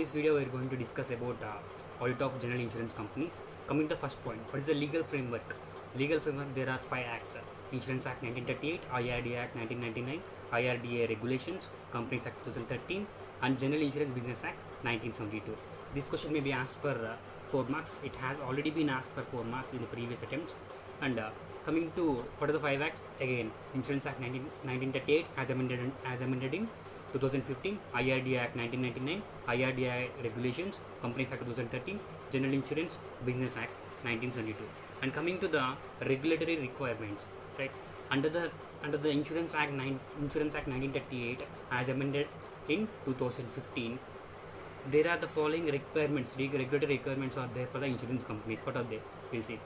this video, we are going to discuss about audit of general insurance companies. Coming to the first point, what is the legal framework? Legal framework, there are 5 acts: Insurance Act 1938, IRDA Act 1999, IRDA Regulations, Companies Act 2013, and General Insurance Business Act 1972. This question may be asked for 4 marks. It has already been asked for 4 marks in the previous attempts. And coming to what are the 5 acts? Again, Insurance Act 1938 as amended in 2015, IRDA Act 1999, IRDA Regulations, Companies Act 2013, General Insurance Business Act 1972. And coming to the regulatory requirements, right? Under the Insurance Act 1938 as amended in 2015, there are the following requirements. Regulatory requirements are there for the insurance companies. What are they? We'll see.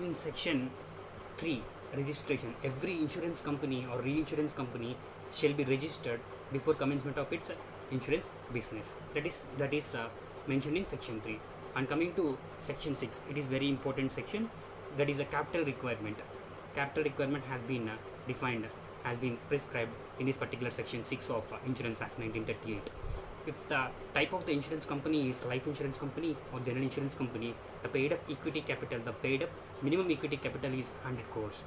In section 3, registration. Every insurance company or reinsurance company shall be registered before commencement of its insurance business. That is mentioned in section 3. And coming to section 6, it is very important section. That is a capital requirement. Capital requirement has been defined, has been prescribed in this particular section 6 of Insurance Act 1938. If the type of the insurance company is life insurance company or general insurance company, the paid up equity capital, the paid up minimum equity capital is 100 crores.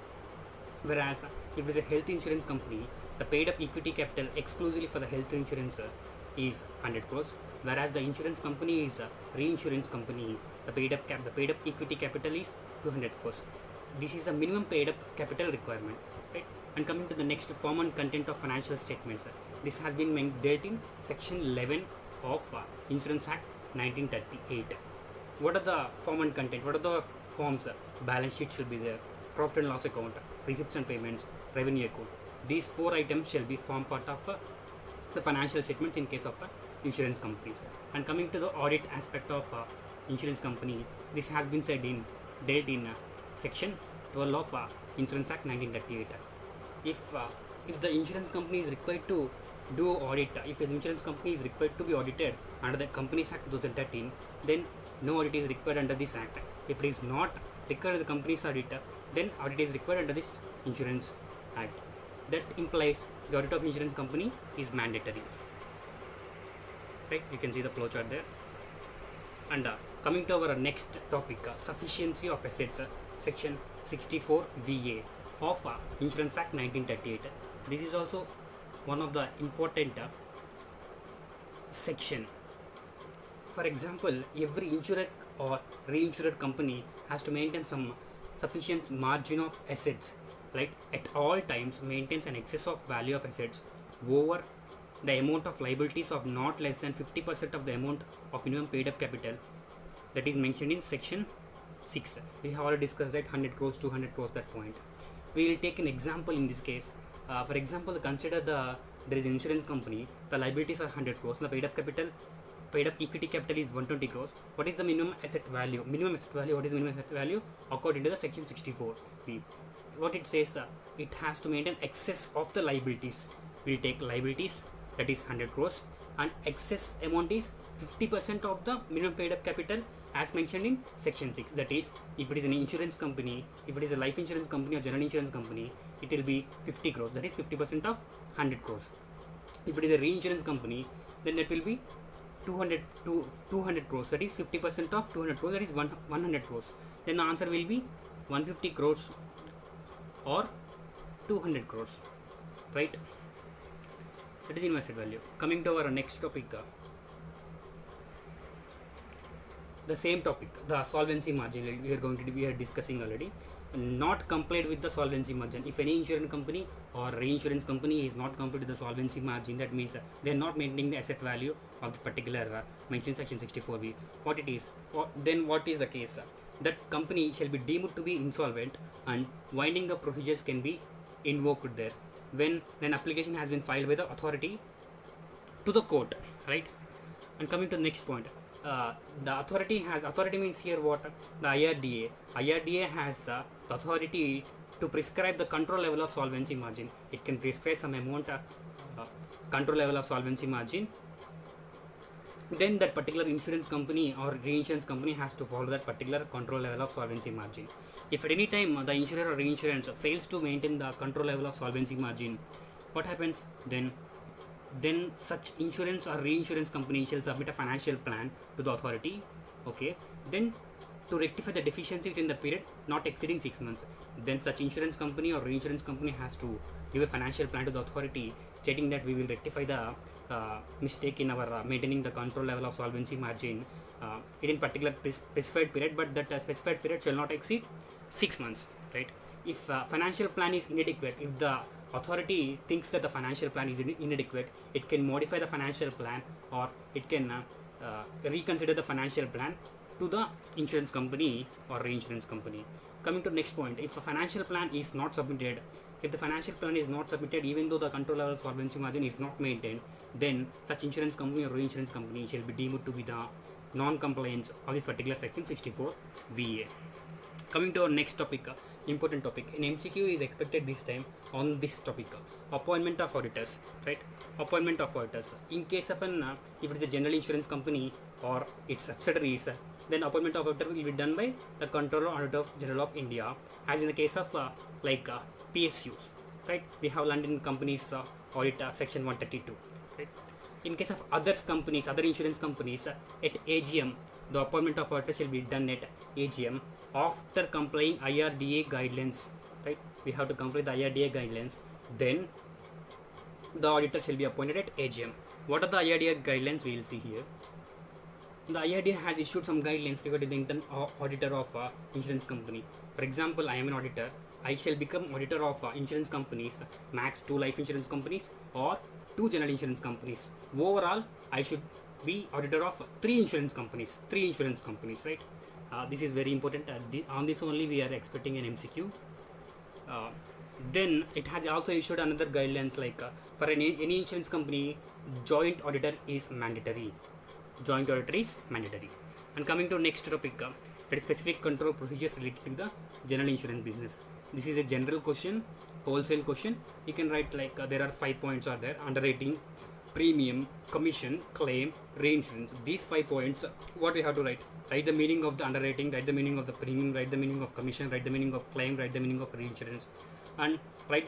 Whereas if it is a health insurance company, the paid up equity capital exclusively for the health insurance is 100 crores. Whereas the insurance company is a reinsurance company, the paid up equity capital is 200 crores. This is a minimum paid up capital requirement, right? And coming to the next, form and content of financial statements. This has been dealt in section 11 of Insurance Act 1938. What are the form and content? What are the forms? Balance sheet should be there, profit and loss account, receipts and payments, revenue account. These 4 items shall be form part of the financial statements in case of insurance companies. And coming to the audit aspect of insurance company, this has been dealt in section 12 of Insurance Act 1938. If the insurance company is required to do audit, if an insurance company is required to be audited under the Companies Act 2013, then no audit is required under this act. If it is not required under the Companies Audit, then audit is required under this Insurance Act. That implies the audit of insurance company is mandatory. Right? You can see the flow chart there. And coming to our next topic, sufficiency of assets, section 64 VA of Insurance Act 1938. This is also one of the important section. For example, every insurer or reinsured company has to maintain some sufficient margin of assets, right? At all times maintains an excess of value of assets over the amount of liabilities of not less than 50% of the amount of minimum paid up capital that is mentioned in section 6. We have already discussed that 100 crores, 200 crores, that point. We will take an example in this case. For example, consider there is an insurance company, the liabilities are 100 crores, the paid up equity capital is 120 crores. What is the minimum asset value? What is minimum asset value? According to the section 64B. What it says, it has to maintain excess of the liabilities. We will take liabilities, that is 100 crores, and excess amount is 50% of the minimum paid up capital as mentioned in section 6. That is, if it is an insurance company, if it is a life insurance company or general insurance company, it will be 50 crores, that is 50% of 100 crores. If it is a reinsurance company, then that will be 200 crores, that is 50% of 200 crores, that is 100 crores. Then the answer will be 150 crores or 200 crores, right? That is invested value. Coming to our next topic, the same topic, the solvency margin. We are discussing already. Not complied with the solvency margin. If any insurance company or reinsurance company is not complied with the solvency margin, that means they are not maintaining the asset value of the particular mentioned section 64B. Then what is the case? That company shall be deemed to be insolvent and winding up procedures can be invoked there when an application has been filed by the authority to the court, right? And coming to the next point, the authority means here what? The IRDA has the authority to prescribe the control level of solvency margin. It can prescribe some amount control level of solvency margin. Then that particular insurance company or reinsurance company has to follow that particular control level of solvency margin. If at any time the insurer or reinsurance fails to maintain the control level of solvency margin, what happens? Then then such insurance or reinsurance company shall submit a financial plan to the authority. Okay, then to rectify the deficiency within the period not exceeding 6 months, then such insurance company or reinsurance company has to give a financial plan to the authority stating that we will rectify the mistake in our maintaining the control level of solvency margin within particular specified period, but that specified period shall not exceed 6 months, right? If financial plan is inadequate, if the authority thinks that the financial plan is inadequate, it can modify the financial plan, or it can reconsider the financial plan to the insurance company or reinsurance company. Coming to next point, if a financial plan is not submitted, if the financial plan is not submitted even though the control level solvency margin is not maintained, then such insurance company or reinsurance company shall be deemed to be the non-compliance of this particular section 64 VA. Coming to our next topic, important topic, an MCQ is expected this time on this topic, appointment of auditors, right? Appointment of auditors. In case of an, if it is a general insurance company or its subsidiaries, then appointment of auditor will be done by the Controller Auditor General of India, as in the case of PSUs, right? We have London Companies Audit Section 132, right? In case of others companies, other insurance companies, at AGM, the appointment of auditor shall be done at AGM after complying IRDA guidelines, right? We have to comply the IRDA guidelines. Then the auditor shall be appointed at AGM. What are the IRDA guidelines? We will see here. The IRDA has issued some guidelines regarding the internal auditor of insurance company. For example, I am an auditor. I shall become auditor of insurance companies, max 2 life insurance companies or 2 general insurance companies. Overall, I should be auditor of 3 insurance companies, right? This is very important. On this only we are expecting an MCQ. Then it has also issued another guidelines for any insurance company, joint auditor is mandatory. Joint auditor is mandatory. And coming to next topic, that is specific control procedures related to the general insurance business. This is a general question, wholesale question. You can write there are 5 points are there: underwriting, premium, commission, claim, reinsurance. These 5 points, what we have to write? Write the meaning of the underwriting, write the meaning of the premium, write the meaning of commission, write the meaning of claim, write the meaning of reinsurance, and write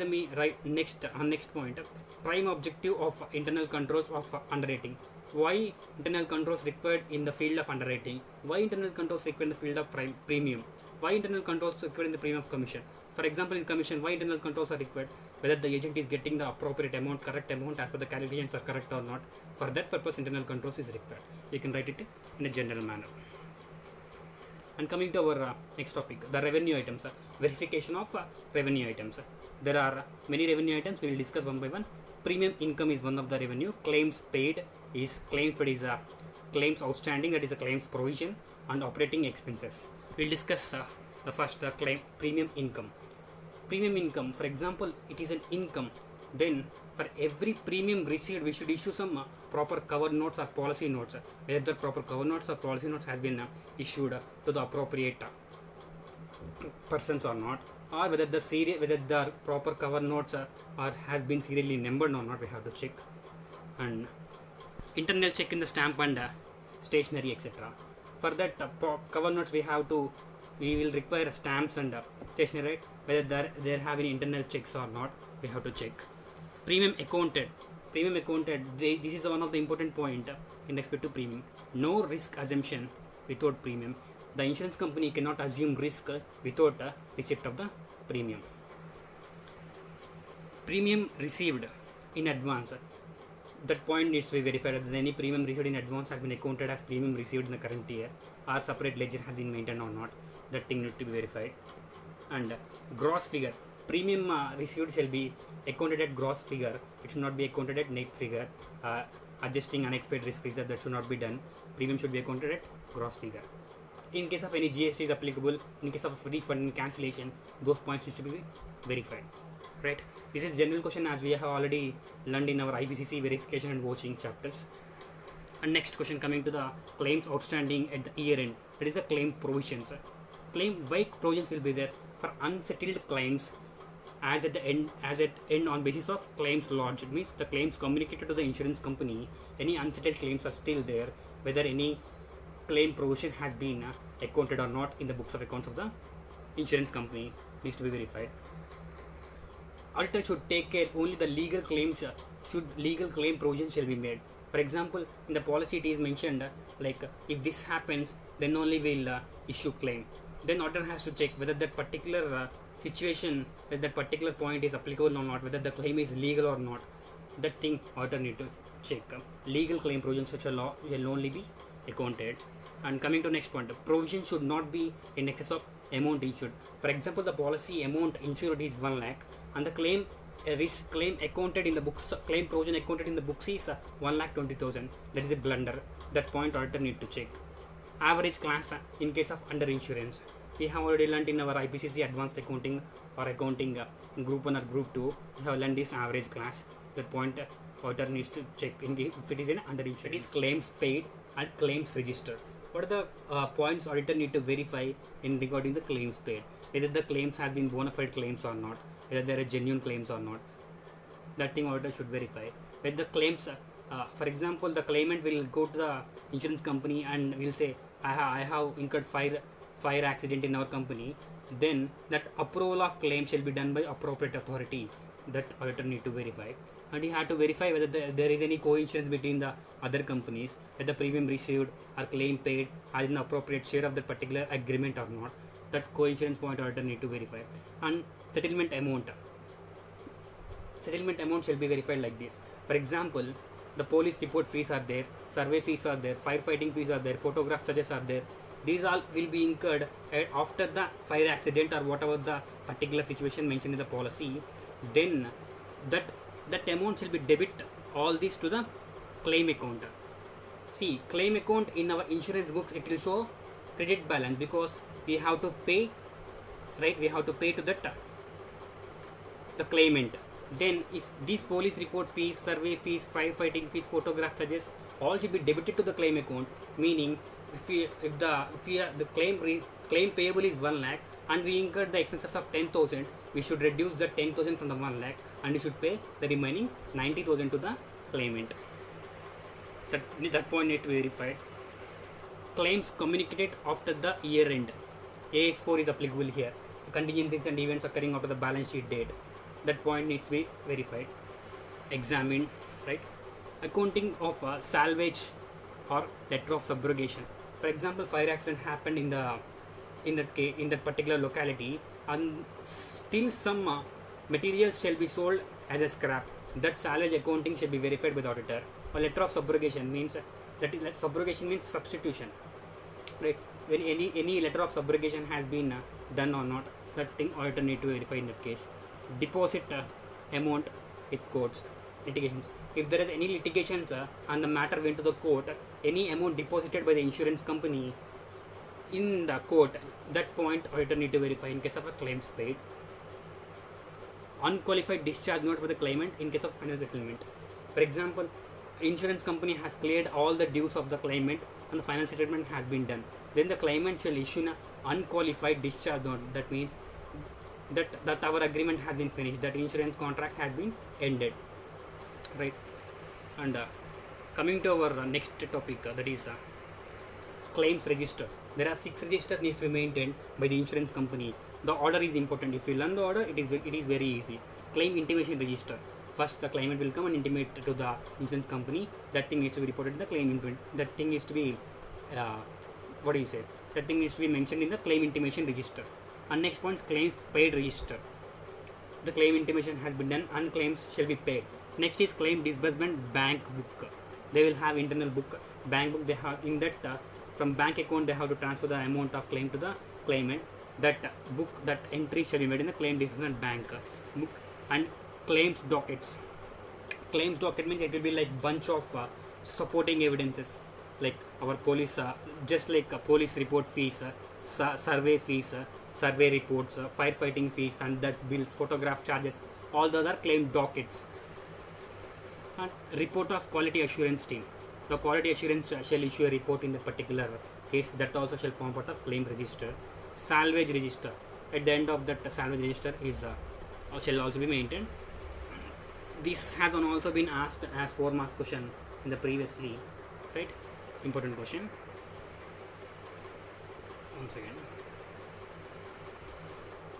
next point, prime objective of internal controls of underwriting. Why internal controls required in the field of underwriting? Why internal controls required in the field of premium? Why internal controls required in the premium of commission? For example, in commission, why internal controls are required? Whether the agent is getting the appropriate amount, correct amount as per the calculations are correct or not. For that purpose, internal controls is required. You can write it in a general manner. And coming to our next topic, the revenue items, verification of revenue items. There are many revenue items. We will discuss one by one. Premium income is one of the revenue. Claims paid is claims outstanding, that is a claims provision, and operating expenses. We will discuss the first claim, premium income. Premium income, for example, it is an income. Then for every premium received, we should issue some proper cover notes or policy notes. Whether the proper cover notes or policy notes has been issued to the appropriate persons or not, or whether the proper cover notes has been serially numbered or not, we have to check. And internal check in the stamp and stationery, etc. For that cover notes, we will require stamps and stationery, whether there have any internal checks or not, we have to check. Premium accounted, this is one of the important point in respect to premium. No risk assumption without premium. The insurance company cannot assume risk without receipt of the premium. Premium received in advance, that point needs to be verified. Whether any premium received in advance has been accounted as premium received in the current year, or separate ledger has been maintained or not, that thing needs to be verified. And gross figure, premium received shall be accounted at gross figure, it should not be accounted at net figure. Adjusting unexpected risk reserve, that should not be done. Premium should be accounted at gross figure. In case of any GST is applicable, in case of refund and cancellation, those points need to be verified, right? This is general question, as we have already learned in our IBCC verification and vouching chapters. And next question, coming to the claims outstanding at the year end, that is the claim provisions. Claim provisions will be there for unsettled claims as at end on basis of claims lodged. It means the claims communicated to the insurance company, any unsettled claims are still there, whether any claim provision has been accounted or not in the books of accounts of the insurance company needs to be verified. Auditor should take care only the legal claims should legal claim provision shall be made. For example, in the policy it is mentioned if this happens, then only we'll issue claim. Then auditor has to check whether that particular situation, whether that particular point is applicable or not, whether the claim is legal or not. That thing auditor need to check. Legal claim provision such a law will only be accounted. And coming to next point, provision should not be in excess of amount insured. For example, the policy amount insured is 1 lakh and the claim risk claim accounted in the books, claim provision accounted in the books is 1,20,000. That is a blunder. That point auditor need to check. Average class in case of under insurance. We have already learned in our IPCC advanced accounting or accounting group 1 or group 2. We have learned this average class. That point auditor needs to check if it is in under insurance. It is claims paid and claims registered. What are the points auditor need to verify in regarding the claims paid? Whether the claims have been bona fide claims or not, whether there are genuine claims or not. That thing auditor should verify. Whether the claims, for example, the claimant will go to the insurance company and will say, I have incurred fire accident in our company. Then that approval of claim shall be done by appropriate authority. That auditor need to verify. And he had to verify whether there is any co-insurance between the other companies, whether premium received or claim paid as an appropriate share of that particular agreement or not. That co-insurance point auditor need to verify. And settlement amount. Settlement amount shall be verified like this. For example, the police report fees are there, survey fees are there, firefighting fees are there, photograph charges are there. These all will be incurred after the fire accident or whatever the particular situation mentioned in the policy. Then that amount shall be debit all this to the claim account. See, claim account in our insurance books, it will show credit balance because we have to pay, right? We have to pay to that the claimant. Then if these police report fees, survey fees, firefighting fees, photograph charges, all should be debited to the claim account. Meaning, if the claim payable is 1 lakh and we incur the expenses of 10,000, we should reduce the 10,000 from the 1 lakh and we should pay the remaining 90,000 to the claimant. That point need to be verified. Claims communicated after the year end. AS4 is applicable here. Contingencies and events occurring after the balance sheet date. That point needs to be verified, examined, right? Accounting of salvage or letter of subrogation. For example, fire accident happened in that particular locality, and still some materials shall be sold as a scrap. That salvage accounting shall be verified by the auditor. A letter of subrogation means subrogation means substitution, right? When any letter of subrogation has been done or not, that thing auditor need to verify in that case. Deposit amount with courts, litigations. If there is any litigations and the matter went to the court, any amount deposited by the insurance company in the court, that point auditor need to verify in case of a claims paid. Unqualified discharge note for the claimant in case of final settlement. For example, insurance company has cleared all the dues of the claimant and the final settlement has been done. Then the claimant shall issue an unqualified discharge note. That means that our agreement has been finished, that insurance contract has been ended, right? And coming to our next topic, that is claims register. There are 6 registers needs to be maintained by the insurance company. The order is important. If you learn the order, it is very easy. Claim intimation register. First, the claimant will come and intimate to the insurance company. That thing needs to be reported in the claim intimation. That thing needs to be that thing needs to be mentioned in the claim intimation register. And next point is claims paid register. The claim intimation has been done and claims shall be paid. Next is claim disbursement bank book. They will have internal book, bank book. They have in that from bank account they have to transfer the amount of claim to the claimant. That book, that entry shall be made in the claim disbursement bank book. And claims dockets. Claims docket means it will be like bunch of supporting evidences, like our police, just like police report fees, survey fees, survey reports, firefighting fees, and that bills, photograph charges. All those are claim dockets. And report of quality assurance team. The quality assurance shall issue a report in the particular case. That also shall form part of claim register. Salvage register. At the end of that salvage register is shall also be maintained. This has also been asked as 4 marks question in the previously, right? Important question. Once again.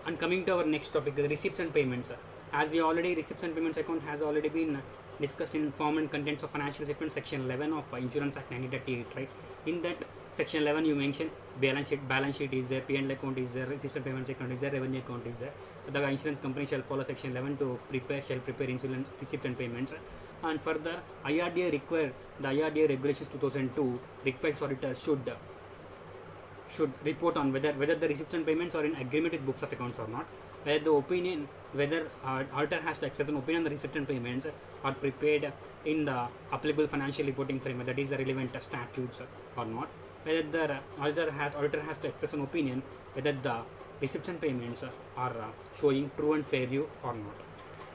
And coming to our next topic, the receipts and payments. As we already, receipts and payments account has already been discussed in form and contents of financial statement section 11 of Insurance Act 1938, right? In that section 11 you mention balance sheet is there, P&L account is there, receipts payments account is there, revenue account is there. The insurance company shall follow section 11 to prepare insurance receipts and payments. And further, the IRDA regulations 2002 requires auditors should report on whether the receipts and payments are in agreement with books of accounts or not, whether auditor has to express an opinion on the receipts and payments are prepared in the applicable financial reporting framework, that is the relevant statutes or not, whether the auditor has to express an opinion whether the receipts and payments are showing true and fair view or not,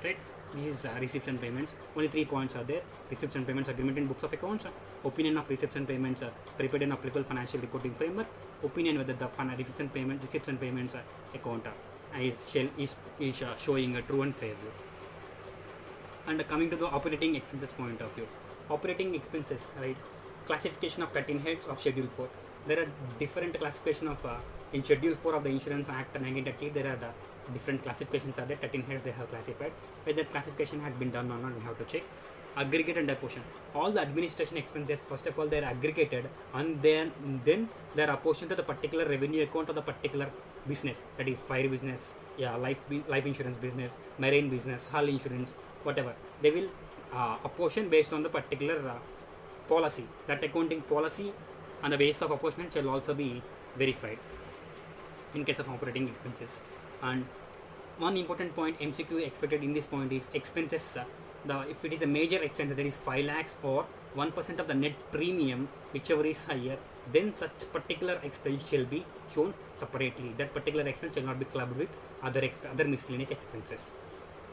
right? This is receipts and payments. Only 3 points are there: receipts and payments agreement in books of accounts, opinion of receipts and payments prepared in applicable financial reporting framework, opinion whether the receipts and payments account is showing a true and fair view. And coming to the operating expenses point of view, operating expenses, right? Classification of 13 heads of Schedule 4. There are different classification of in Schedule 4 of the Insurance Act 1938. There are the different classifications are there. 13 heads they have classified. Whether that classification has been done or not, we have to check. Aggregate and apportion. All the administration expenses, first of all, they are aggregated and then they are apportioned to the particular revenue account of the particular business. That is fire business, life insurance business, marine business, hull insurance, whatever. They will apportion based on the particular policy. That accounting policy and the base of apportionment shall also be verified in case of operating expenses. And one important point MCQ expected in this point is expenses. If it is a major expense, that is 5 lakhs or 1% of the net premium, whichever is higher, then such particular expense shall be shown separately. That particular expense shall not be clubbed with other miscellaneous expenses.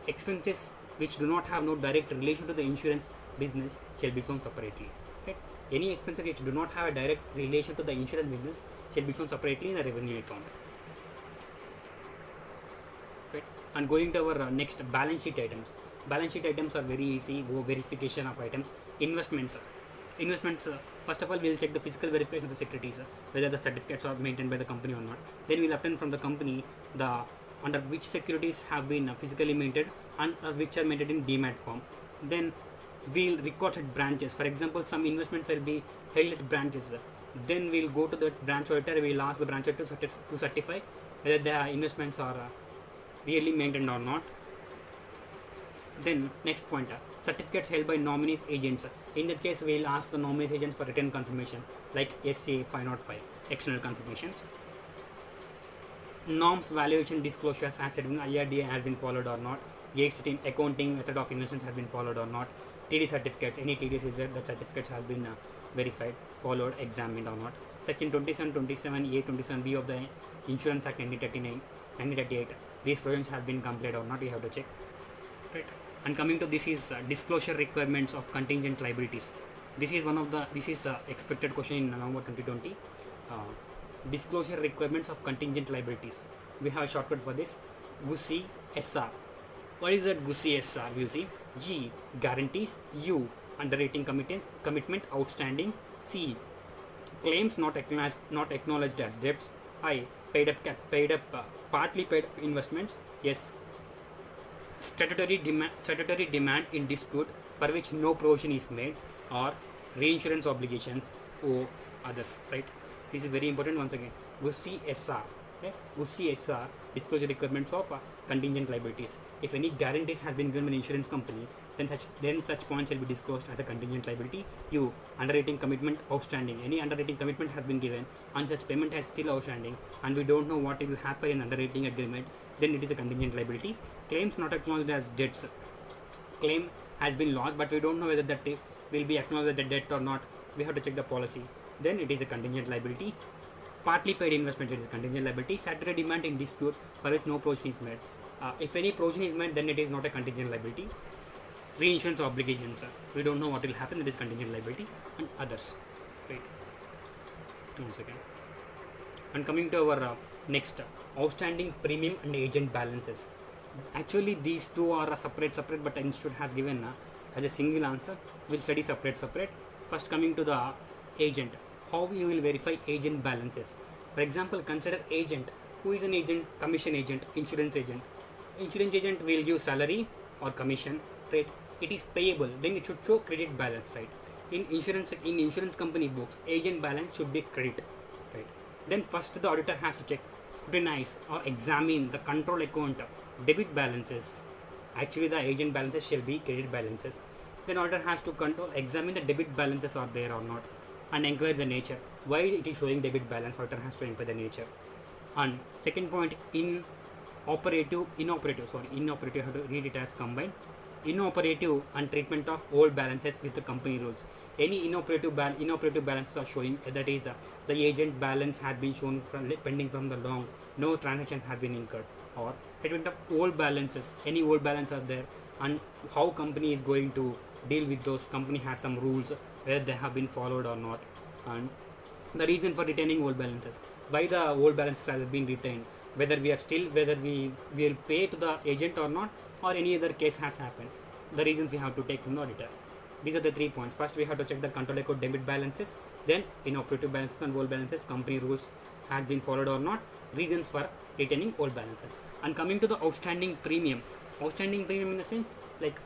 Expenses which do not have no direct relation to the insurance business shall be shown separately. Okay? Any expenses which do not have a direct relation to the insurance business shall be shown separately in the revenue account. Right? And going to our next balance sheet items. Balance sheet items are very easy. Verification of items. Investments. First of all, we will check the physical verification of the securities, whether the certificates are maintained by the company or not. Then we will obtain from the company under which securities have been physically maintained and which are maintained in demat form. Then we'll record at branches. For example, some investment will be held at branches. Then we'll go to the branch auditor. We'll ask the branch auditor to certify whether the investments are really maintained or not. Then next point, certificates held by nominees agents. In that case, we will ask the nominees agents for written confirmation like SA 505 external confirmations. Norms, valuation, disclosures as said in IRDA has been followed or not. G16 accounting method of investments has been followed or not. TD certificates, any TDs is there, the certificates have been verified, followed, examined or not. Section 27A, 27B of the Insurance Act 1938, these provisions have been completed or not, we have to check. Right. And coming to this is disclosure requirements of contingent liabilities. This is expected question in November 2020. Disclosure requirements of contingent liabilities. We have a shortcut for this. GUSI SR. What is that GUSI SR? We'll see. G, guarantees. U, underwriting commitment outstanding. C, claims not acknowledged as debts. I, paid up partly paid investments. Yes, statutory demand in dispute for which no provision is made, or reinsurance obligations or others, right? This is very important once again. GUSI SR. Okay? GUSI SR, disclosure requirements of contingent liabilities. If any guarantees has been given by an insurance company, then such points shall be disclosed as a contingent liability. U, underwriting commitment outstanding. Any underwriting commitment has been given and such payment is still outstanding and we don't know what will happen in underwriting agreement, then it is a contingent liability. Claims not acknowledged as debts. Claim has been lodged but we don't know whether that will be acknowledged as a debt or not. We have to check the policy. Then it is a contingent liability. Partly paid investment, it is a contingent liability. Statutory demand in dispute for which no provision is made. If any provision is made, then it is not a contingent liability. Reinsurance obligations, we don't know what will happen, it is contingent liability, and others. Right. 1 second. And coming to our next, outstanding premium and agent balances. Actually, these two are separate, but the institute has given as a single answer. We'll study separate. First, coming to the agent, how you will verify agent balances. For example, consider agent. Who is an agent? Commission agent, insurance agent. Insurance agent will give salary or commission, right? it is payable, then it should show credit balance, right? In insurance company books, agent balance should be credit, right? Then first the auditor has to check, scrutinize or examine the control account debit balances. Actually the agent balances shall be credit balances. Then auditor has to examine the debit balances are there or not, and inquire the nature. Why it is showing debit balance, auditor has to inquire the nature. And second point, inoperative, you have to read it as combined. Inoperative and treatment of old balances with the company rules. Any inoperative balances are showing, that is the agent balance has been shown pending from the long, no transactions have been incurred, or treatment of old balances, any old balance are there, and how company is going to deal with those. Company has some rules whether they have been followed or not, and the reason for retaining old balances, why the old balances have been retained, whether we will pay to the agent or not, or any other case has happened. The reasons we have to take from the auditor. These are the 3 points. First we have to check the control account debit balances, then inoperative balances and old balances, company rules has been followed or not, reasons for retaining old balances. And coming to the outstanding premium in the sense, like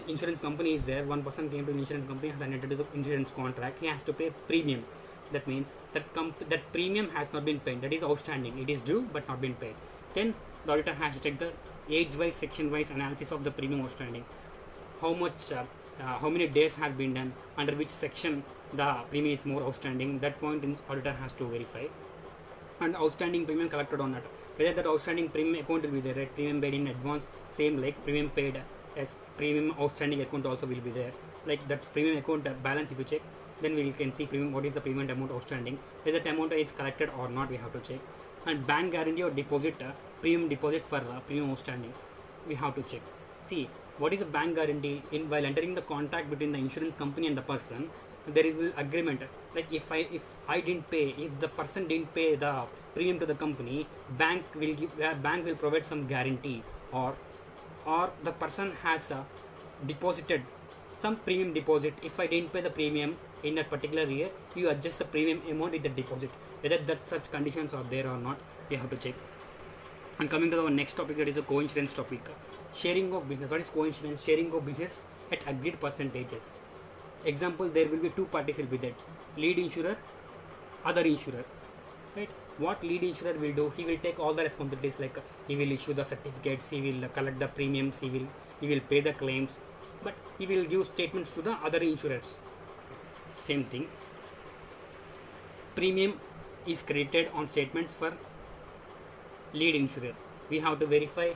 insurance company is there, one person came to the insurance company, has entered into the insurance contract, he has to pay premium. That means that premium has not been paid, that is outstanding, it is due but not been paid. Then the auditor has to check the age-wise, section-wise analysis of the premium outstanding. How many days has been done, under which section the premium is more outstanding, that point in auditor has to verify. And outstanding premium collected on that, whether that outstanding premium account will be there, right? Premium paid in advance, same like premium paid as premium outstanding account also will be there. Like that premium account balance, if you check, then we can see premium, what is the premium amount outstanding, whether that amount is collected or not, we have to check. And bank guarantee or deposit, premium deposit for premium outstanding, we have to check. See, what is a bank guarantee? While entering the contract between the insurance company and the person, there is an agreement. Like if I didn't pay, if the person didn't pay the premium to the company, bank will provide some guarantee, or the person has deposited some premium deposit. If I didn't pay the premium in that particular year, you adjust the premium amount in the deposit. Whether that such conditions are there or not, we have to check. And coming to our next topic, that is a co-insurance topic. Sharing of business. What is co-insurance? Sharing of business at agreed percentages. Example, there will be 2 parties will be there, lead insurer, other insurer, right? What lead insurer will do, he will take all the responsibilities, like he will issue the certificates, he will collect the premiums, he will pay the claims, but he will give statements to the other insurers. Same thing, premium is credited on statements for lead insurer. We have to verify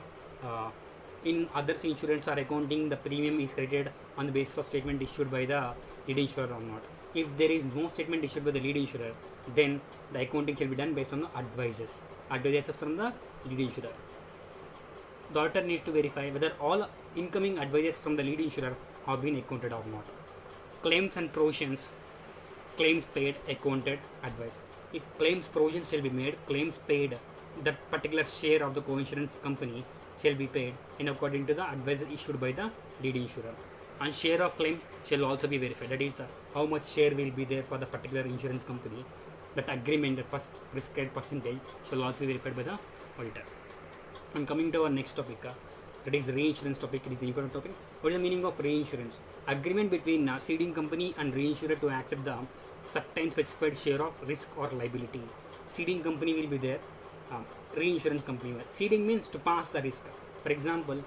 in others insurance or accounting, the premium is credited on the basis of statement issued by the lead insurer or not. If there is no statement issued by the lead insurer, then the accounting shall be done based on the advices from the lead insurer. The auditor needs to verify whether all incoming advices from the lead insurer have been accounted or not. Claims and provisions, claims paid, accounted, advice. If claims provisions shall be made, claims paid, that particular share of the co-insurance company shall be paid in according to the advice issued by the lead insurer. And share of claims shall also be verified, that is how much share will be there for the particular insurance company. That agreement, that prescribed percentage shall also be verified by the auditor. And coming to our next topic, that is reinsurance topic. It is the important topic. What is the meaning of reinsurance? Agreement between ceding company and reinsurer to accept the certain specified share of risk or liability. Ceding company will be there, reinsurance company. Ceding means to pass the risk. For example,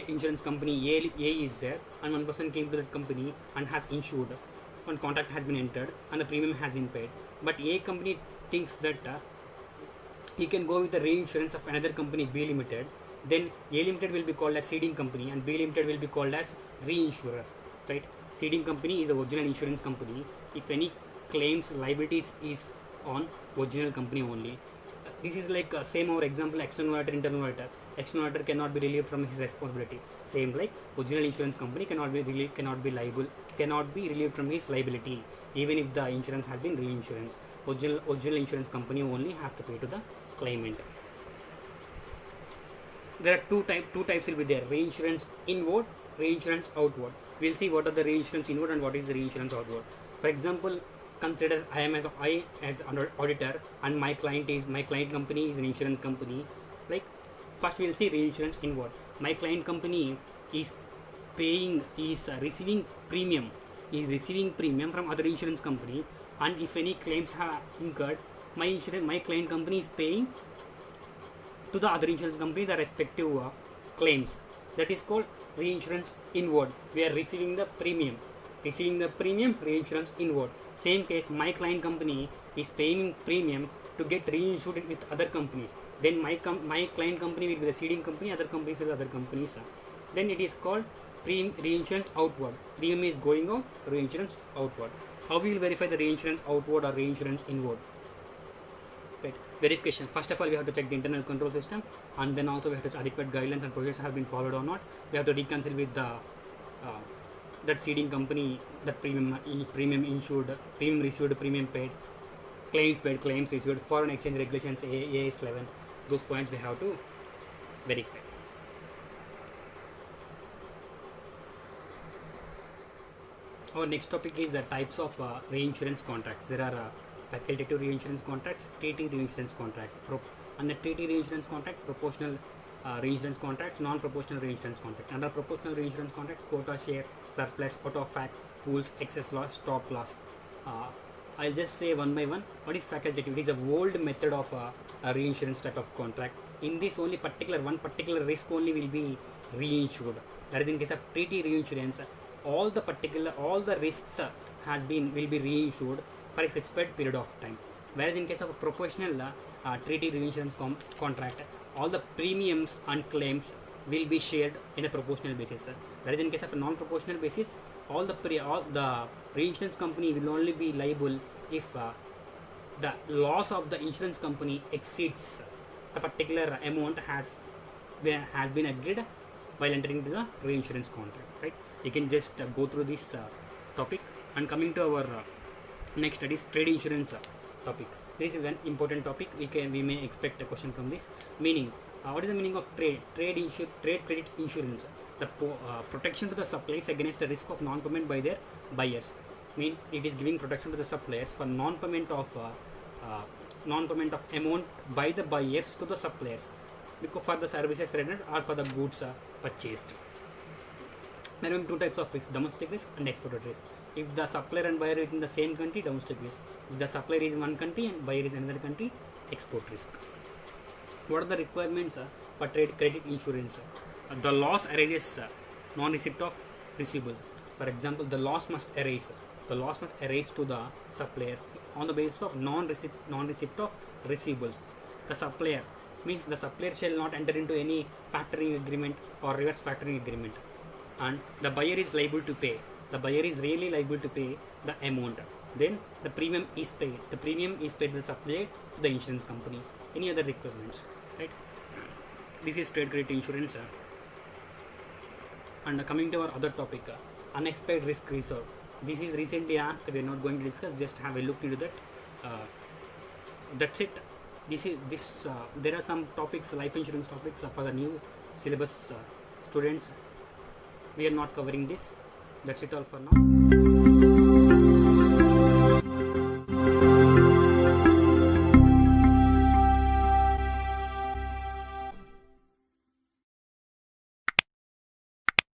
insurance company A is there, and one person came to that company and has insured. One contract has been entered and the premium has been paid. But A company thinks that he can go with the reinsurance of another company, B Limited. Then A Limited will be called as ceding company and B Limited will be called as reinsurer. Right? Ceding company is the original insurance company. If any claims, liabilities is on original company only. This is like same our example, external auditor, internal auditor. External auditor cannot be relieved from his responsibility. Same like original insurance company cannot be relieved from his liability, even if the insurance has been reinsurance. Original insurance company only has to pay to the claimant. There are two types will be there: reinsurance inward, reinsurance outward. We'll see what are the reinsurance inward and what is the reinsurance outward. For example, consider I as an auditor and my client company is an insurance company. Like first we'll see reinsurance inward. My client company is paying is receiving premium from other insurance company, and if any claims have incurred, my client company is paying to the other insurance company the respective claims. That is called reinsurance inward. We are receiving the premium, reinsurance inward. Same case, my client company is paying premium to get reinsured with other companies. Then my client company will be the ceding company, other companies will be other companies. Then it is called reinsurance outward. Premium is going out, reinsurance outward. How we will verify the reinsurance outward or reinsurance inward? Right. Verification. First of all, we have to check the internal control system, and then also we have to check adequate guidelines and procedures have been followed or not. We have to reconcile with the that ceding company, that premium insured, premium received, premium paid, claims received, foreign exchange regulations, AS 11. Those points we have to verify. Our next topic is the types of reinsurance contracts. There are facultative reinsurance contracts, treaty reinsurance contract, under treaty reinsurance contract, proportional reinsurance contracts, non-proportional reinsurance contract. Under proportional reinsurance contract, quota share, surplus, out of fact, pools, excess loss, stop loss. I'll just say one by one. What is facultative? It is a old method of a reinsurance type of contract. In this, only one particular risk only will be reinsured. That is in case of treaty reinsurance, all the risks will be reinsured for a specified period of time. Whereas in case of a proportional treaty reinsurance contract, all the premiums and claims will be shared in a proportional basis. Whereas in case of a non-proportional basis, all the reinsurance company will only be liable if the loss of the insurance company exceeds the particular amount has been agreed while entering into the reinsurance contract. Right? You can just go through this topic. And coming to our next, that is trade insurance topic. This is an important topic. We may expect a question from this. Meaning, what is the meaning of trade credit insurance? The protection to the suppliers against the risk of non-payment by their buyers. Means it is giving protection to the suppliers for non-payment of amount by the buyers to the suppliers, because for the services rendered or for the goods purchased. There are two types of risk: domestic risk and exported risk. If the supplier and buyer is in the same country, domestic risk. If the supplier is in one country and buyer is in another country, export risk. What are the requirements for trade credit insurance? The loss arises non-receipt of receivables. For example, the loss must arise to the supplier on the basis of non-receipt of receivables. The supplier means the supplier shall not enter into any factoring agreement or reverse factoring agreement, and the buyer is liable to pay. The buyer is really liable to pay the amount. Then the premium is paid. The premium is paid to the supplier to the insurance company. Any other requirements, right? This is trade credit insurance. And coming to our other topic, unexpected risk reserve. This is recently asked. We are not going to discuss. Just have a look into that. That's it. There are some topics, life insurance topics for the new syllabus students. We are not covering this. That's it all for now.